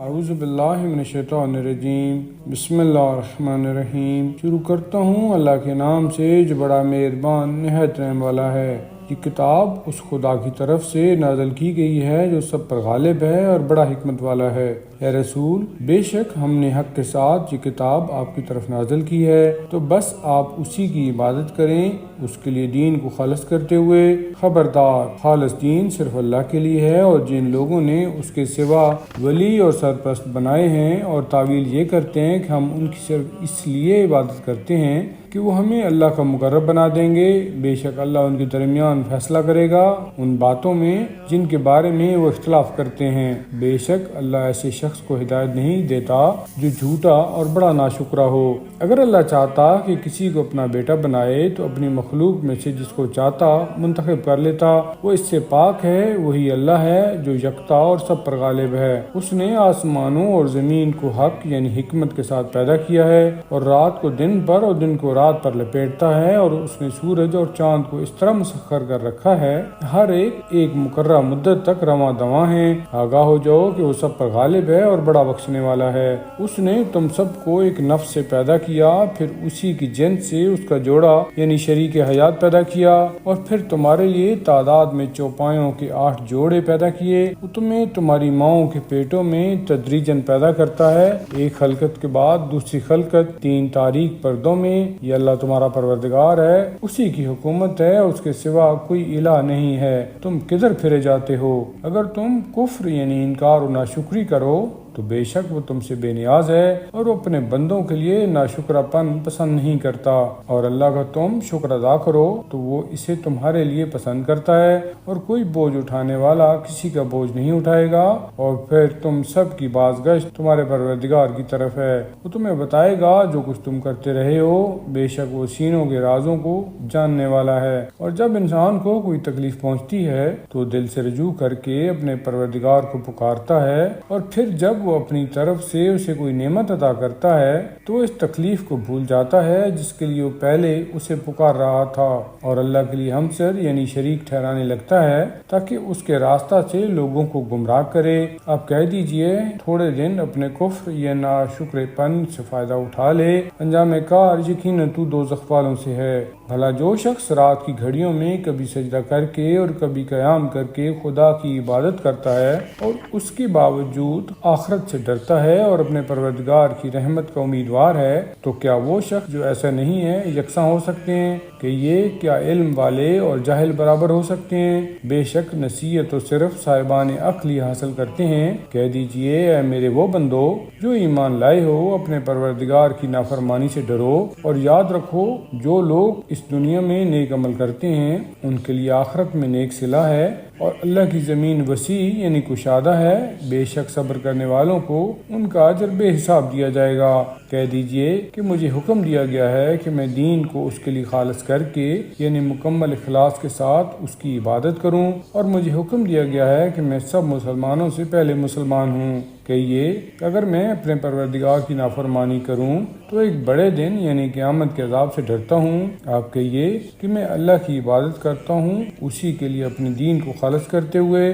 اعوذ باللہ من الشیطان الرجیم، بسم اللہ الرحمن الرحیم۔ شروع کرتا ہوں اللہ کے نام سے جو بڑا مہربان نہایت رحم والا ہے۔ یہ کتاب اس خدا کی طرف سے نازل کی گئی ہے جو سب پر غالب ہے اور بڑا حکمت والا ہے۔ اے رسول، بے شک ہم نے حق کے ساتھ یہ کتاب آپ کی طرف نازل کی ہے، تو بس آپ اسی کی عبادت کریں، اس کے لیے دین کو خالص کرتے ہوئے۔ خبردار، خالص دین صرف اللہ کے لیے ہے، اور جن لوگوں نے اس کے سوا ولی اور سرپرست بنائے ہیں اور تعویل یہ کرتے ہیں کہ ہم ان کی صرف اس لیے عبادت کرتے ہیں کہ وہ ہمیں اللہ کا مقرب بنا دیں گے، بے شک اللہ ان کے درمیان فیصلہ کرے گا ان باتوں میں جن کے بارے میں وہ اختلاف کرتے ہیں۔ بے شک اللہ ایسے شخص کو ہدایت نہیں دیتا جو جھوٹا اور بڑا ناشکرا ہو۔ اگر اللہ چاہتا کہ کسی کو اپنا بیٹا بنائے تو اپنی مخلوق میں سے جس کو چاہتا منتخب کر لیتا، وہ اس سے پاک ہے، وہی اللہ ہے جو یکتا اور سب پر غالب ہے۔ اس نے آسمانوں اور زمین کو حق یعنی حکمت کے ساتھ پیدا کیا ہے، اور رات کو دن پر اور دن کو رات پر لپیٹتا ہے، اور اس نے سورج اور چاند کو اس طرح مسخر کر رکھا ہے ہر ایک مقررہ مدت تک رواں دواں ہیں۔ آگاہ ہو جاؤ کہ وہ سب پر غالب ہے اور بڑا بخشنے والا ہے۔ اس نے تم سب کو ایک نفس سے پیدا کیا، پھر اسی کی جنس سے اس کا جوڑا یعنی شریک حیات پیدا کیا، اور پھر تمہارے لیے تعداد میں چوپایوں کے 8 جوڑے پیدا کیے۔ وہ تمہیں تمہاری ماؤں کے پیٹوں میں تدریجاً پیدا کرتا ہے، ایک خلقت کے بعد دوسری خلقت، 3 تاریک پردوں میں۔ یہ اللہ تمہارا پروردگار ہے، اسی کی حکومت ہے، اس کے سوا کوئی الہ نہیں ہے۔ تم کدھر پھرے جاتے ہو؟ اگر تم کفر یعنی انکار و ناشکری کرو تو بے شک وہ تم سے بے نیاز ہے، اور وہ اپنے بندوں کے لیے ناشکرا پن پسند نہیں کرتا، اور اللہ کا تم شکر ادا کرو تو وہ اسے تمہارے لیے پسند کرتا ہے، اور کوئی بوجھ اٹھانے والا کسی کا بوجھ نہیں اٹھائے گا، اور پھر تم سب کی بازگشت تمہارے پروردگار کی طرف ہے، وہ تمہیں بتائے گا جو کچھ تم کرتے رہے ہو، بے شک وہ سینوں کے رازوں کو جاننے والا ہے۔ اور جب انسان کو کوئی تکلیف پہنچتی ہے تو دل سے رجوع کر کے اپنے پروردگار کو پکارتا ہے، اور پھر جب وہ اپنی طرف سے اسے کوئی نعمت عطا کرتا ہے تو اس تکلیف کو بھول جاتا ہے جس کے لیے وہ پہلے اسے پکار رہا تھا، اور اللہ کے لیے ہمسر یعنی شریک ٹھہرانے لگتا ہے تاکہ اس کے راستہ سے لوگوں کو گمراہ کرے۔ آپ کہہ دیجئے تھوڑے دن اپنے کفر یا ناشکر پن سے فائدہ اٹھا لے، انجام کار یقیناً تو دوزخ والوں سے ہے۔ بھلا جو شخص رات کی گھڑیوں میں کبھی سجدہ کر کے اور کبھی قیام کر کے خدا کی عبادت کرتا ہے اور اس کے باوجود آخرت سے ڈرتا ہے اور اپنے پروردگار کی رحمت کا امیدوار ہے، تو کیا وہ شخص جو ایسا نہیں ہے یکساں ہو سکتے ہیں؟ کہ یہ کیا علم والے اور جاہل برابر ہو سکتے ہیں؟ بے شک نصیحت تو صرف صاحبان عقل ہی حاصل کرتے ہیں۔ کہہ دیجئے اے میرے وہ بندو جو ایمان لائے ہو، اپنے پروردگار کی نافرمانی سے ڈرو، اور یاد رکھو جو لوگ اس دنیا میں نیک عمل کرتے ہیں ان کے لیے آخرت میں نیک صلہ ہے، اور اللہ کی زمین وسیع یعنی کشادہ ہے، بے شک صبر کرنے والوں کو ان کا اجر بے حساب دیا جائے گا۔ کہہ دیجئے کہ مجھے حکم دیا گیا ہے کہ میں دین کو اس کے لیے خالص کر کے یعنی مکمل اخلاص کے ساتھ اس کی عبادت کروں، اور مجھے حکم دیا گیا ہے کہ میں سب مسلمانوں سے پہلے مسلمان ہوں۔ کہیے کہ اگر میں اپنے پروردگار کی نافرمانی کروں تو ایک بڑے دن یعنی قیامت کے عذاب سے ڈرتا ہوں۔ آپ کہیے کہ میں اللہ کی عبادت کرتا ہوں، اسی کے لیے اپنے دین کو خالص کرتے ہوئے۔